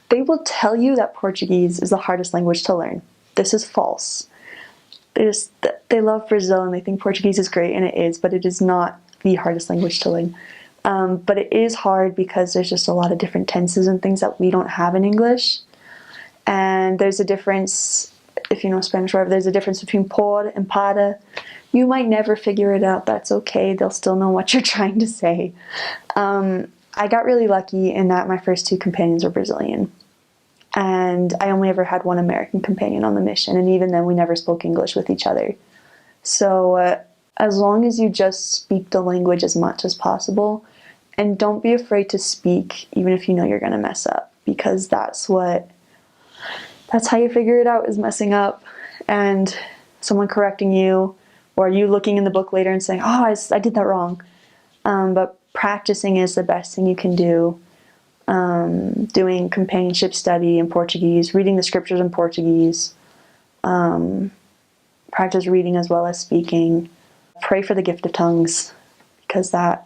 They will tell you that Portuguese is the hardest language to learn. This is false. They love Brazil and they think Portuguese is great, and it is, but it is not the hardest language to learn. But it is hard because there's just a lot of different tenses and things that we don't have in English. And there's a difference, if you know Spanish, whatever, there's a difference between por and para. You might never figure it out. That's okay. They'll still know what you're trying to say. I got really lucky in that my first 2 companions were Brazilian. And I only ever had one American companion on the mission. And even then, we never spoke English with each other. So as long as you just speak the language as much as possible, and don't be afraid to speak, even if you know you're going to mess up, because that's how you figure it out, is messing up and someone correcting you, or you looking in the book later and saying, oh, I did that wrong. But practicing is the best thing you can do. Doing companionship study in Portuguese, reading the scriptures in Portuguese, practice reading as well as speaking. Pray for the gift of tongues, because that's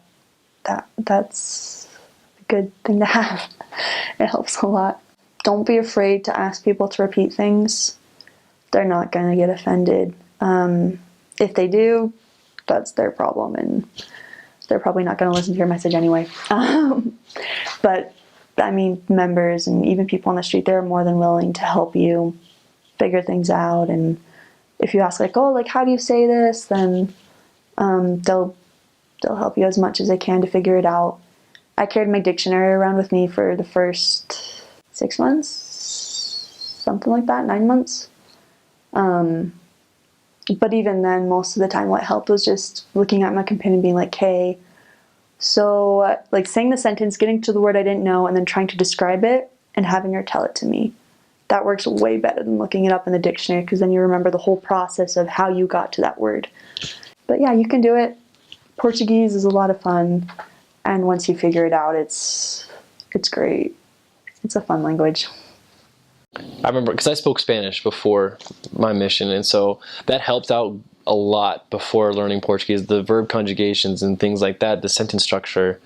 a good thing to have. It helps a lot. Don't be afraid to ask people to repeat things. They're not going to get offended. If they do, that's their problem, and they're probably not going to listen to your message anyway. But I mean, members and even people on the street, they're more than willing to help you figure things out. And if you ask, like, oh, like, how do you say this? Then they'll help you as much as they can to figure it out. I carried my dictionary around with me for the first 6 months, something like that, 9 months. But even then, most of the time, what helped was just looking at my companion and being like, hey, so like saying the sentence, getting to the word I didn't know, and then trying to describe it and having her tell it to me. That works way better than looking it up in the dictionary, because then you remember the whole process of how you got to that word. But yeah, you can do it. Portuguese is a lot of fun, and once you figure it out, it's great. It's a fun language. I remember, because I spoke Spanish before my mission, and so that helped out a lot before learning Portuguese, the verb conjugations and things like that, the sentence structure.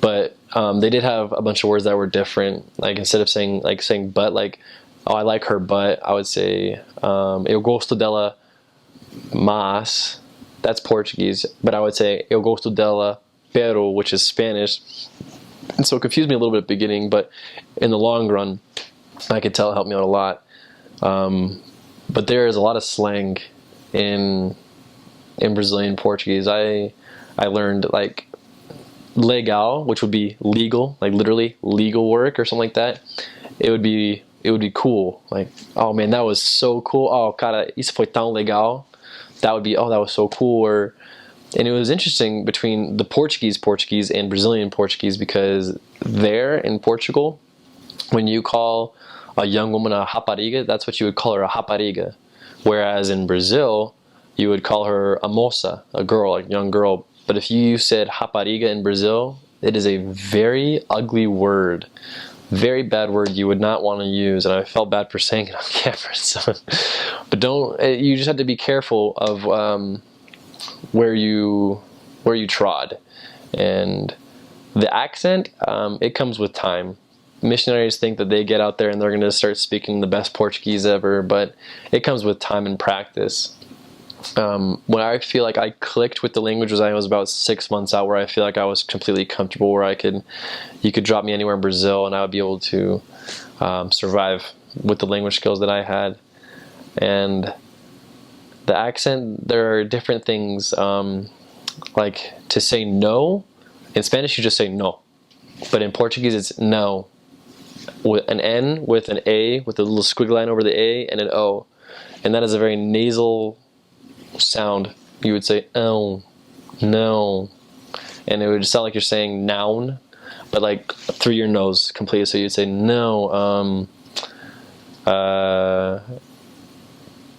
But they did have a bunch of words that were different. Like instead of saying but, like, oh, I like her butt, I would say eu gosto dela mas. That's Portuguese, but I would say eu gosto dela pero, which is Spanish. And so it confused me a little bit at the beginning, but in the long run, I could tell it helped me out a lot. But there is a lot of slang in Brazilian Portuguese. I learned like legal, which would be legal, like literally legal work or something like that. It would be cool. Like, oh man, that was so cool. Oh, cara, isso foi tão legal. That would be, oh, that was so cool. And it was interesting between the Portuguese and Brazilian Portuguese, because there in Portugal, when you call a young woman a rapariga, that's what you would call her, a rapariga. Whereas in Brazil, you would call her a moça, a girl, a young girl. But if you said rapariga in Brazil, it is a very ugly word, very bad word you would not want to use. And I felt bad for saying it on camera. So, but you just have to be careful of where you trod. And the accent, it comes with time. Missionaries think that they get out there and they're going to start speaking the best Portuguese ever, but it comes with time and practice. When I feel like I clicked with the language was I was about 6 months out, where I feel like I was completely comfortable, where you could drop me anywhere in Brazil and I would be able to survive with the language skills that I had. And the accent, there are different things, like to say no. In Spanish, you just say no, but in Portuguese, it's no. With an N, with an A, with a little squiggly line over the A, and an O. And that is a very nasal sound. You would say, oh, no. And it would sound like you're saying noun, but like through your nose completely. So you'd say, no,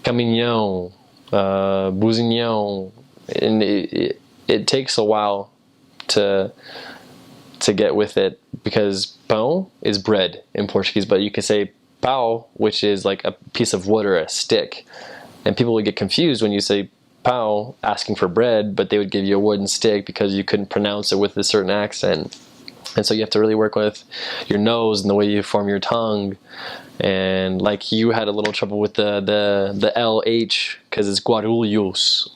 caminhão, buzinhão. And it takes a while to get with it, because pão is bread in Portuguese, but you can say pau, which is like a piece of wood or a stick. And people would get confused when you say pau, asking for bread, but they would give you a wooden stick because you couldn't pronounce it with a certain accent. And so you have to really work with your nose and the way you form your tongue. And like you had a little trouble with the LH because it's Guarulhos.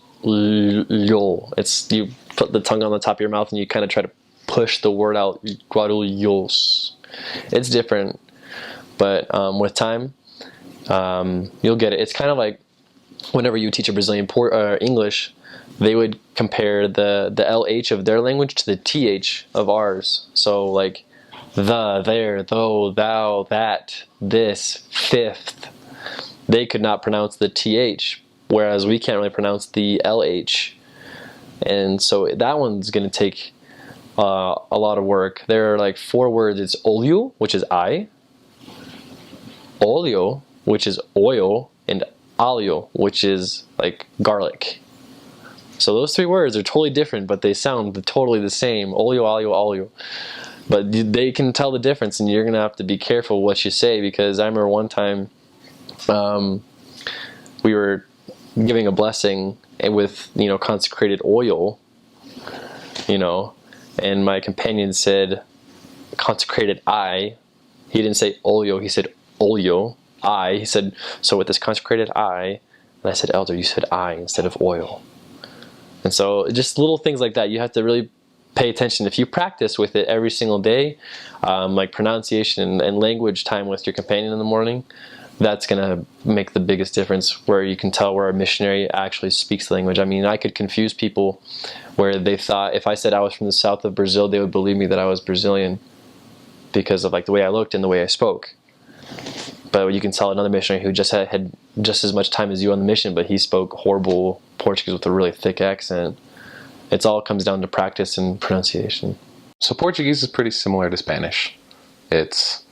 It's, you put the tongue on the top of your mouth and you kind of try to push the word out, Guarulhos. It's different, but with time, you'll get it. It's kind of like whenever you teach a Brazilian English, they would compare the LH of their language to the TH of ours. So like the, there, though, thou, that, this, fifth. They could not pronounce the TH, whereas we can't really pronounce the LH. And so that one's going to take a lot of work. There are like 4 words. It's oleo, which is I, oleo, which is oil, and alho, which is like garlic. So those 3 words are totally different, but they sound totally the same. Oleo, alho, alho. But they can tell the difference, and you're going to have to be careful what you say, because I remember one time we were giving a blessing with, consecrated oil, and my companion said consecrated I. He didn't say oleo, he said oleo, I. He said, so with this consecrated I, and I said, Elder, you said I instead of oil. And so just little things like that, you have to really pay attention. If you practice with it every single day, like pronunciation and language time with your companion in the morning, that's going to make the biggest difference, where you can tell where a missionary actually speaks the language. I mean, I could confuse people where they thought if I said I was from the south of Brazil, they would believe me that I was Brazilian because of like the way I looked and the way I spoke. But you can tell another missionary who just had just as much time as you on the mission, but he spoke horrible Portuguese with a really thick accent. It all comes down to practice and pronunciation. So Portuguese is pretty similar to Spanish. It's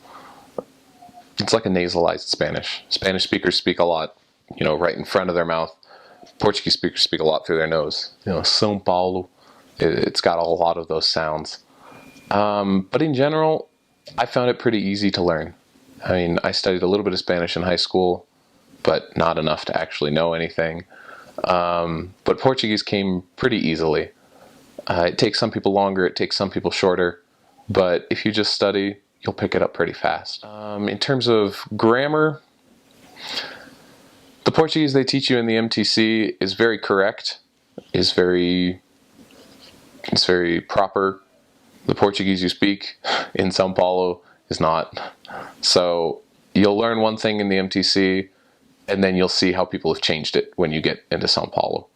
like a nasalized Spanish. Spanish speakers speak a lot, right in front of their mouth. Portuguese speakers speak a lot through their nose. São Paulo, it's got a lot of those sounds. But in general, I found it pretty easy to learn. I mean, I studied a little bit of Spanish in high school, but not enough to actually know anything. But Portuguese came pretty easily. It takes some people longer, it takes some people shorter, but if you just study, you'll pick it up pretty fast. In terms of grammar, the Portuguese they teach you in the MTC is very correct, it's very proper. The Portuguese you speak in São Paulo is not. So you'll learn one thing in the MTC, and then you'll see how people have changed it when you get into São Paulo.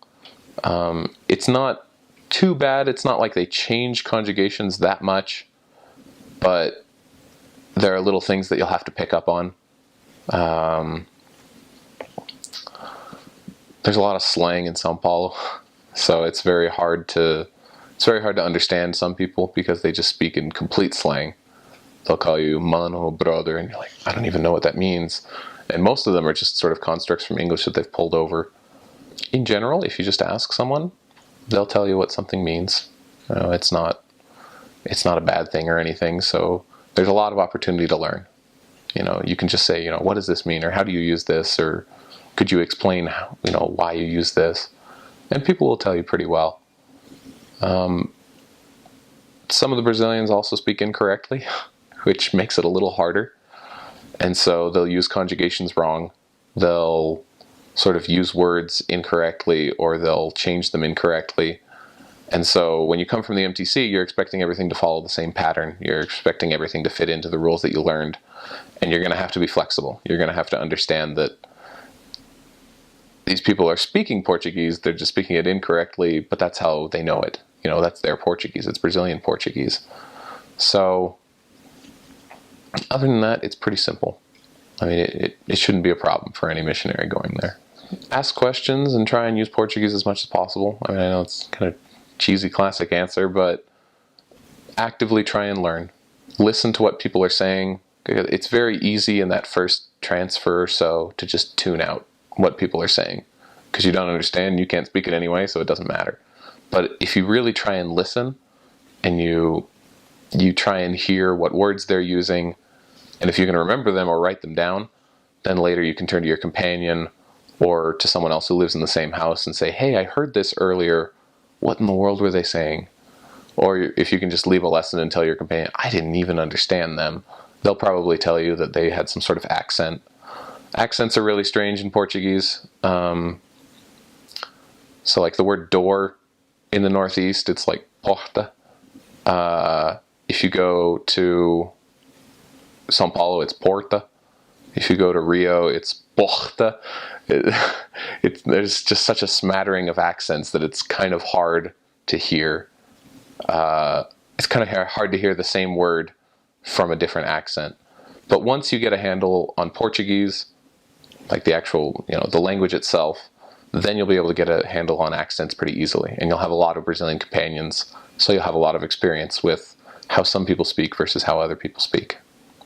It's not too bad. It's not like they change conjugations that much, but there are little things that you'll have to pick up on. There's a lot of slang in São Paulo, so it's very hard to understand some people because they just speak in complete slang. They'll call you mano, brother, and you're like, I don't even know what that means. And most of them are just sort of constructs from English that they've pulled over. In general, if you just ask someone, they'll tell you what something means. It's not a bad thing or anything, so there's a lot of opportunity to learn. You can just say, what does this mean, or how do you use this, or could you explain how, why you use this? And people will tell you pretty well. Some of the Brazilians also speak incorrectly, which makes it a little harder. And so they'll use conjugations wrong. They'll sort of use words incorrectly, or they'll change them incorrectly. And so when you come from the MTC, you're expecting everything to follow the same pattern. You're expecting everything to fit into the rules that you learned. And you're going to have to be flexible. You're going to have to understand that these people are speaking Portuguese, they're just speaking it incorrectly, but that's how they know it. That's their Portuguese. It's Brazilian Portuguese. So other than that, it's pretty simple. I mean, it shouldn't be a problem for any missionary going there. Ask questions and try and use Portuguese as much as possible. I mean, I know it's kind of cheesy classic answer, but actively try and learn. Listen to what people are saying. It's very easy in that first transfer or so to just tune out what people are saying, because you don't understand, you can't speak it anyway, so it doesn't matter. But if you really try and listen, and you try and hear what words they're using, and if you can remember them or write them down, then later you can turn to your companion or to someone else who lives in the same house and say, hey, I heard this earlier. What in the world were they saying? Or if you can just leave a lesson and tell your companion, I didn't even understand them, they'll probably tell you that they had some sort of accent. Accents are really strange in Portuguese. So like the word door in the Northeast, it's like porta. If you go to Sao Paulo, it's porta. If you go to Rio, it's porta. There's just such a smattering of accents that it's kind of hard to hear. It's kind of hard to hear the same word from a different accent. But once you get a handle on Portuguese, like the actual, the language itself, then you'll be able to get a handle on accents pretty easily. And you'll have a lot of Brazilian companions, so you'll have a lot of experience with how some people speak versus how other people speak.